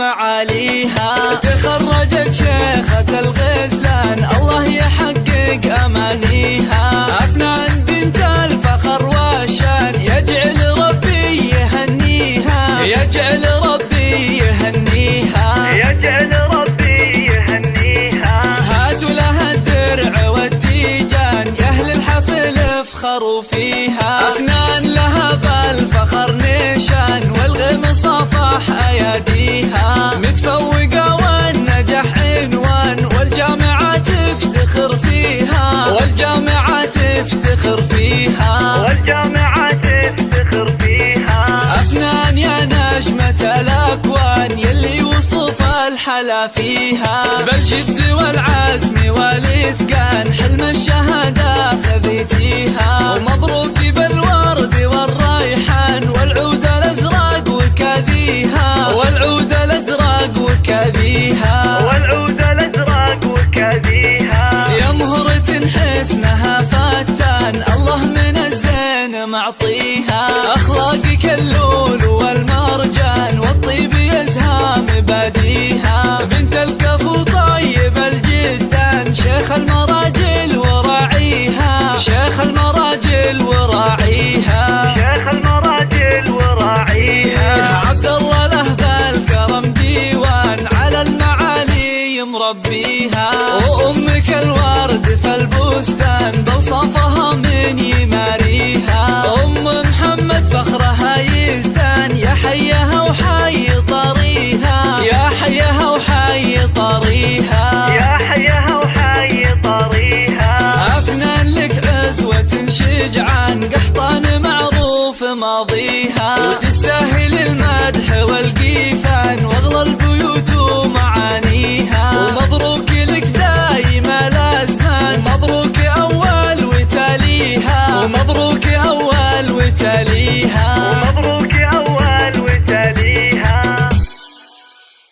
معاليها. تخرجت شيخة الغزلان الله يحقق أمانيها. أفنان بنت الفخر والشان يجعل ربي يهنيها، يجعل ربي يهنيها، يجعل ربي يهنيها. هاتوا لها الدرع والتيجان يا أهل الحفل افخروا فيها. أفنان لها بالفخر نيشان والغم صافح أياديها. متفوقة والنجاح عنوان والجامعة تفتخر فيها، والجامعة تفتخر فيها، والجامعة تفتخر فيها. أفنان يا نجمة الأكوان يلي وصف الحلا فيها. بالجد والعزم والإتقان حلم الشهادة خذيتيها. ومبروك بالورد والريحان والعود الأزرق وكاذيها، والعود الأزرق وكاذيها، والعود الأزرق وكاذيها. يا مهرة حسنها فتان الله من الزين معطيها. أخلاقك اللول والمرجان والطيب يزهى مباديها. بنت الكفو طيب الجدان شيخ المراجل وراعيها، شيخ المراجل وراعيها، شيخ المراجل وراعيها. عبد الله له بالكرم ديوان على المعالي مربيها. وأمك الورد في البستان بوصفها من يماريها. أم محمد فخرها يزدان يا حيها وحي طريها، يا حيها وحي طريها، يا حيها وحي طريها. أفنان لك عزوة شجعان قحطان معروف ماضيها. وتستاهل المدح والقيفان واغلى البيوت ومعانيها.